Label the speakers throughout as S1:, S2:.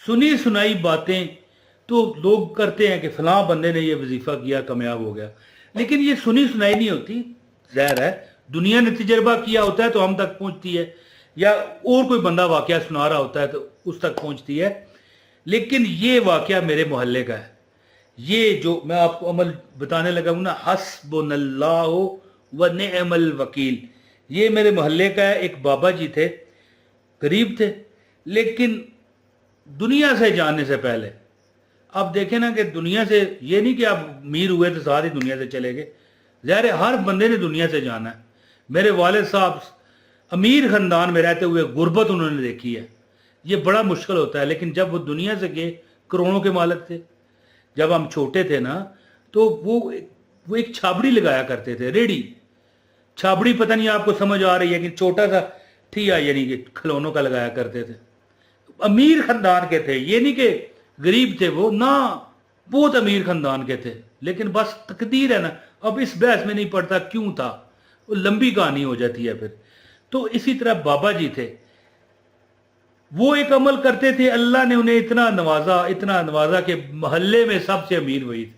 S1: सुनी सुनाई बातें तो लोग करते हैं कि फलां बंदे ने ये वजीफा किया कामयाब हो गया, लेकिन ये सुनी सुनाई नहीं होती। ज़ाहिर है दुनिया ने तजर्बा किया होता है तो हम तक पहुंचती है, या और कोई बंदा वाकया सुना रहा होता है तो उस तक पहुंचती है। लेकिन ये वाकया मेरे मोहल्ले का है। ये जो मैं आपको अमल बताने लगा हूं ना, हस्बुनल्लाहु व निअमल वकील, ये मेरे मोहल्ले का है। एक बाबा जी थे, गरीब थे, लेकिन दुनिया से जाने से पहले आप देखें ना कि दुनिया से, ये नहीं कि आप अमीर हुए तो सारी दुनिया से चले गए। ज़ाहिर है हर बंदे ने दुनिया से जाना है। मेरे वालिद साहब अमीर ख़ानदान में रहते हुए गुर्बत उन्होंने देखी है। ये बड़ा मुश्किल होता है, लेकिन जब वो दुनिया से गए, करोड़ों के मालिक थे। जब हम छोटे थे ना तो वो एक छाबड़ी लगाया करते थे, रेडी छाबड़ी, पता नहीं आपको समझ आ रही है कि छोटा सा ठिया यानी कि खिलौनों का लगाया करते थे। अमीर ख़ानदान के थे, ये नहीं कि गरीब थे वो, ना बहुत अमीर ख़ानदान के थे। लेकिन बस तकदीर है ना, अब इस बहस में नहीं पड़ता क्यों था, वो लंबी कहानी हो जाती है फिर। तो इसी तरह बाबा जी थे, वो एक अमल करते थे, अल्लाह ने उन्हें इतना नवाजा कि मोहल्ले में सबसे अमीर वही थे,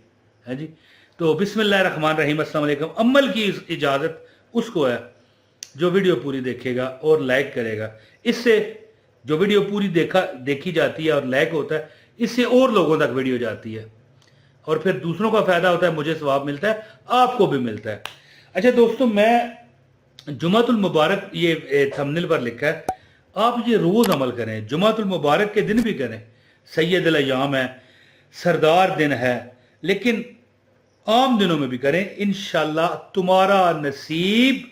S1: है जी। तो बिस्मिल्लाहिर्रहमानिर्रहीम, अस्सलाम वालेकुम। अमल की इजाज़त उसको है जो वीडियो पूरी देखेगा और लाइक करेगा। इससे जो वीडियो पूरी देखी जाती है और लाइक होता है, इससे और लोगों तक वीडियो जाती है और फिर दूसरों का फायदा होता है, मुझे सवाब मिलता है, आपको भी मिलता है। अच्छा दोस्तों, मैं जुमातुल मुबारक ये थंबनेल पर लिखा है, आप ये रोज अमल करें, जुमातुल मुबारक के दिन भी करें। सैयदुल अय्याम है, सरदार दिन है, लेकिन आम दिनों में भी करें। इंशाल्लाह तुम्हारा नसीब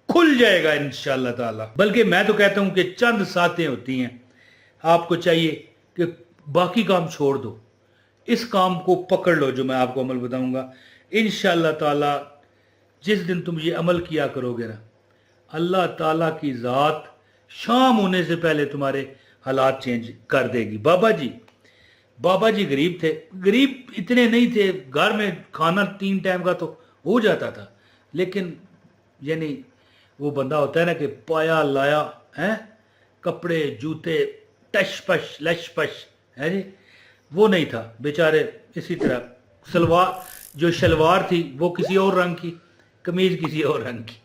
S1: खुल जाएगा इंशाल्लाह ताला। बल्कि मैं तो कहता हूं कि चंद सातें होती हैं, आपको चाहिए कि बाकी काम छोड़ दो, इस काम को पकड़ लो जो मैं आपको अमल बताऊंगा। इंशाल्लाह ताला जिस दिन तुम ये अमल किया करोगे ना, अल्लाह ताला की ज़ात शाम होने से पहले तुम्हारे हालात चेंज कर देगी। बाबा जी गरीब थे, गरीब इतने नहीं थे, घर में खाना 3 टाइम का तो हो जाता था, लेकिन यानी वो बंदा होता है ना कि पाया लाया है, कपड़े जूते टश पश लश पश, है जी, वो नहीं था बेचारे। इसी तरह जो शलवार थी वो किसी और रंग की, कमीज किसी और रंग की।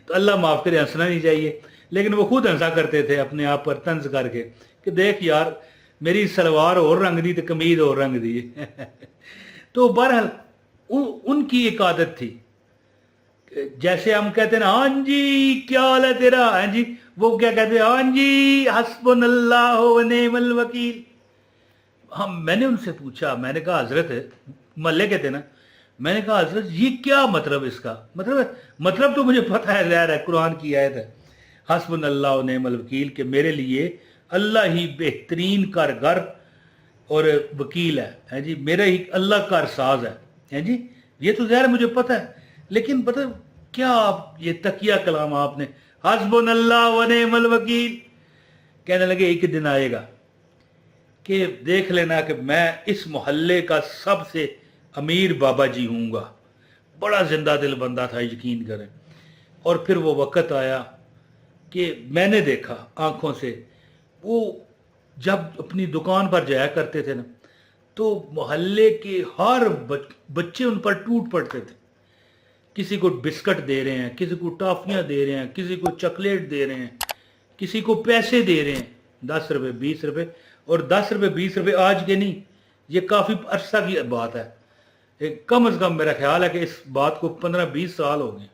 S1: तो अल्लाह माफ़ करे, हंसना नहीं चाहिए, लेकिन वो खुद हंसा करते थे अपने आप पर तंज करके कि देख यार, मेरी सलवार और रंग दी तो कमीज और रंग दी। तो बहरहाल उनकी एक आदत थी, जैसे हम कहते हैं ना, हाँ जी क्या हाल है तेरा, हाँ जी, वो क्या कहते हैं, हाँ जी हस्बुनल्लाह व निअमल वकील। मैंने उनसे पूछा, मैंने कहा हजरत, मल्ले के थे ना, मैंने कहा हजरत ये क्या मतलब, इसका मतलब तो मुझे पता है, ज़ाहिर है कुरान की आयत है, हस्बुनल्लाह व निअमल वकील, कि मेरे लिए अल्लाह ही बेहतरीन कारगर और वकील है जी, मेरा ही अल्लाह कारसाज है जी। ये तो ज़ाहिर मुझे पता है, लेकिन पता क्या आप ये तकिया कलाम आपने हस्बुनल्लाह व निअमल वकील, कहने लगे एक दिन आएगा कि देख लेना कि मैं इस मोहल्ले का सबसे अमीर बाबा जी हूँगा। बड़ा जिंदा दिल बंदा था, यकीन करें। और फिर वो वक़्त आया कि मैंने देखा आंखों से, वो जब अपनी दुकान पर जाया करते थे ना, तो मोहल्ले के हर बच्चे उन पर टूट पड़ते थे। किसी को बिस्किट दे रहे हैं, किसी को टॉफियाँ दे रहे हैं, किसी को चॉकलेट दे रहे हैं, किसी को पैसे दे रहे हैं, 10 रुपये 20 रुपये। और 10 रुपये 20 रुपये आज के नहीं, ये काफ़ी अरसा की बात है, कम अज़ कम मेरा ख्याल है कि इस बात को 15-20 साल हो गए।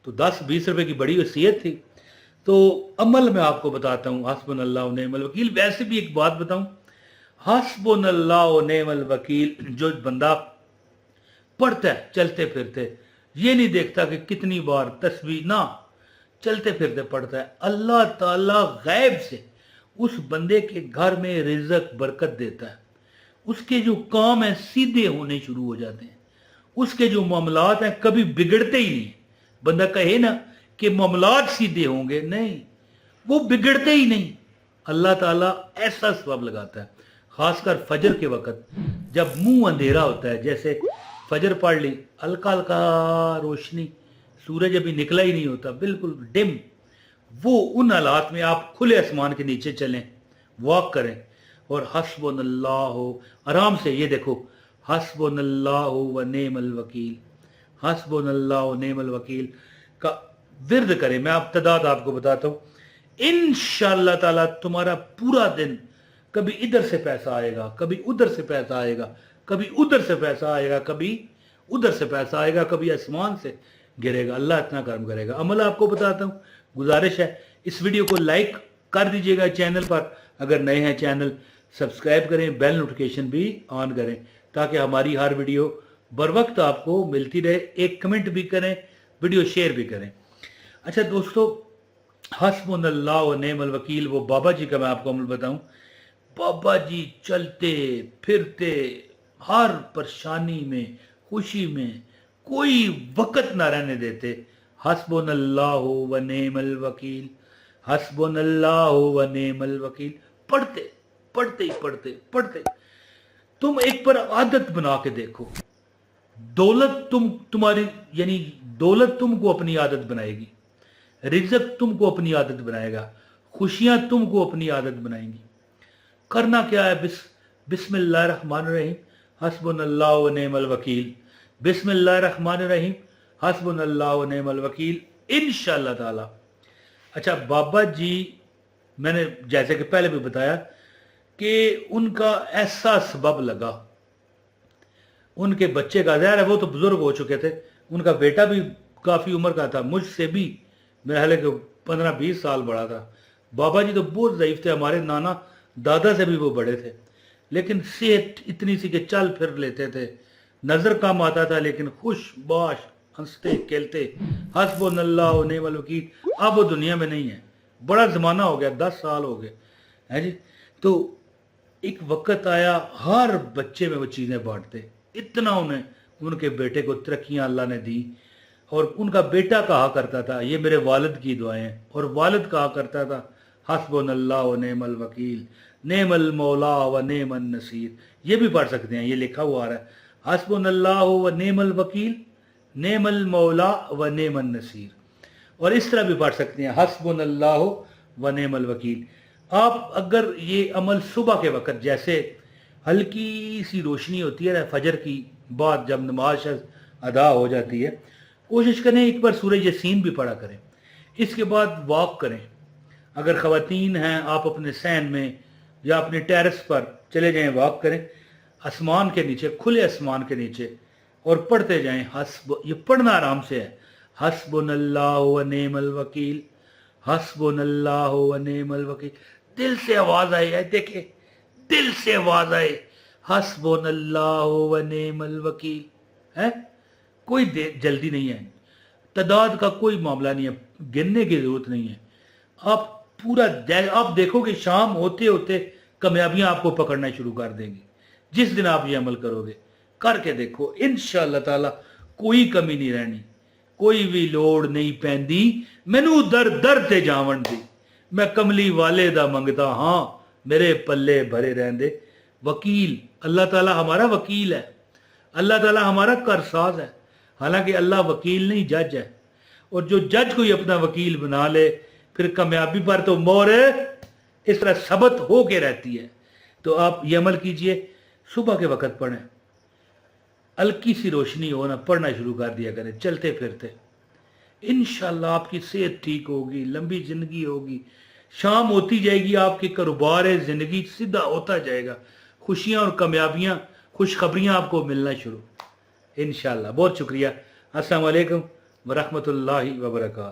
S1: तो 10-20 रुपये की बड़ी वसीयत थी। तो अमल मैं आपको बताता हूँ, हस्बुनल्लाह व निअमल वकील। वैसे भी एक बात बताऊँ, हस्बुनल्लाह व निअमल वकील जो बंदा पढ़ता है चलते फिरते, ये नहीं देखता कि कितनी बार तस्बीह, ना चलते फिरते पढ़ता है, अल्लाह ताला गैब से उस बंदे के घर में रिज़्क बरकत देता है। उसके जो काम है सीधे होने शुरू हो जाते हैं, उसके जो मामलात हैं कभी बिगड़ते ही नहीं। बंदा कहे ना कि मामलात सीधे होंगे, नहीं, वो बिगड़ते ही नहीं। अल्लाह ताला ऐसा सबब लगाता है, खासकर फजर के वक़्त जब मुंह अंधेरा होता है, जैसे फजर पढ़ ली, हल्का हल्का रोशनी, सूरज अभी निकला ही नहीं होता, बिल्कुल डिम, वो उन हालात में आप खुले आसमान के नीचे चलें, वॉक करें और हस्बुनल्लाह, आराम से ये देखो, हस्बुनल्लाह व नेमल वकील, हस्बुनल्लाह व नेमल वकील का विर्द करें। मैं आप तादाद आपको बताता हूँ, इंशाअल्लाह ताला तुम्हारा पूरा दिन कभी इधर से पैसा आएगा, कभी उधर से पैसा आएगा, कभी उधर से पैसा आएगा, कभी उधर से पैसा आएगा, कभी आसमान से गिरेगा। अल्लाह इतना कर्म करेगा। अमल आपको बताता हूँ, गुजारिश है इस वीडियो को लाइक कर दीजिएगा, चैनल पर अगर नए हैं चैनल सब्सक्राइब करें, बेल नोटिफिकेशन भी ऑन करें ताकि हमारी हर वीडियो बर वक्त आपको मिलती रहे। एक कमेंट भी करें, वीडियो शेयर भी करें। अच्छा दोस्तों, हस्बुनल्लाह व नेमल वकील, वो बाबा जी का मैं आपको अमल बताऊं। बाबा जी चलते फिरते हर परेशानी में, खुशी में कोई वक़्त ना रहने देते। हस्बुनल्लाह व नेमल वकील, हस्बुनल्लाह व नेमल वकील पढ़ते पढ़ते ही पढ़ते। तुम एक पर आदत बना के देखो, दौलत तुम्हारी यानी दौलत तुमको अपनी आदत बनाएगी, रिज़्क तुमको अपनी आदत बनाएगा, खुशियां तुमको अपनी आदत बनाएंगी। करना क्या है, बिस्मिल्लाहिर्रहमानिर्रहीम, हस्बुनल्लाह व नेमल वकील, बिस्मिल्लाहिर्रहमानिर्रहीम, हस्बुनल्लाह व नेमल वकील, इंशाअल्लाह ताला। अच्छा, बाबा जी मैंने जैसे कि पहले भी बताया कि उनका ऐसा सबब लगा, उनके बच्चे का, ज़ाहिर है वो तो बुजुर्ग हो चुके थे, उनका बेटा भी काफ़ी उम्र का था, मुझसे भी मेरे हाल 15-20 साल बड़ा था। बाबा जी तो बहुत ज़ईफ़ थे, हमारे नाना दादा से भी वो बड़े थे, लेकिन सेहत इतनी सी कि चल फिर लेते थे, नज़र कम आता था, लेकिन खुश बाश, हंसते खेलते। हस्बुनल्लाह व नेमल वकील। अब वो दुनिया में नहीं है, बड़ा ज़माना हो गया, 10 साल हो गए हैं जी। तो एक वक्त आया, हर बच्चे में वो चीज़ें बांटते, इतना उन्हें उनके बेटे को तरक्कियाँ अल्लाह ने दी। और उनका बेटा कहा करता था, ये मेरे वालिद की दुआएं हैं, और वालिद कहा करता था हस्बुनल्लाह व नेमल वकील, नेमल मौला व नेमन नसीर। ये भी पढ़ सकते हैं, ये लिखा हुआ आ रहा है, हस्बुनल्लाह व नेमल वकील, नेमल मौला व नेमन नसीर। और इस तरह भी पढ़ सकते हैं, हस्बुनल्लाह व नेमल वकील। आप अगर ये अमल सुबह के वक्त, जैसे हल्की सी रोशनी होती है ना फजर की बाद, जब नमाज अदा हो जाती है, कोशिश करें एक बार सूरह यासीन भी पढ़ा करें। इसके बाद वॉक करें, अगर ख़वातीन हैं आप अपने सहन में या अपने टेरेस पर चले जाएं, वॉक करें आसमान के नीचे, खुले आसमान के नीचे, और पढ़ते जाएं। ये पढ़ना आराम से है, हस्बुनल्लाह व नेमल वकील, हस्बुनल्लाह व नेमल वकील। दिल से आवाज़ आए है, देखे दिल से आवाज़ आए, हस्बुनल्लाह व नेमल वकील है। कोई जल्दी नहीं है, तादाद का कोई मामला नहीं है, गिनने की ज़रूरत नहीं है। आप पूरा आप देखोगे शाम होते होते कामयाबियां आपको पकड़ना शुरू कर देंगी। जिस दिन आप ये अमल करोगे, करके देखो, इंशाअल्लाह ताला कोई कमी नहीं रहनी, कोई भी लोड़ नहीं पैंदी, मैनू दर दर ते जावन दी, मैं कमली वाले दा मंगता हाँ, मेरे पल्ले भरे रहंदे। वकील अल्लाह ताला हमारा वकील है, अल्लाह ताला हमारा करसाज है। हालांकि अल्लाह वकील नहीं, जज है, और जो जज कोई अपना वकील बना ले, फिर कामयाबी पर तो मोहर इस तरह सबत हो के रहती है। तो आप ये अमल कीजिए, सुबह के वक्त पढ़ें, हल्की सी रोशनी हो ना, पढ़ना शुरू कर दिया करें चलते फिरते। इंशाअल्लाह आपकी सेहत ठीक होगी, लंबी ज़िंदगी होगी, शाम होती जाएगी, आपके कारोबार ज़िंदगी सीधा होता जाएगा, खुशियाँ और कामयाबियाँ, खुशखबरियाँ आपको मिलना शुरू इंशाअल्लाह। बहुत शुक्रिया। अस्सलाम वालेकुम व रहमतुल्लाहि व बरकातहू।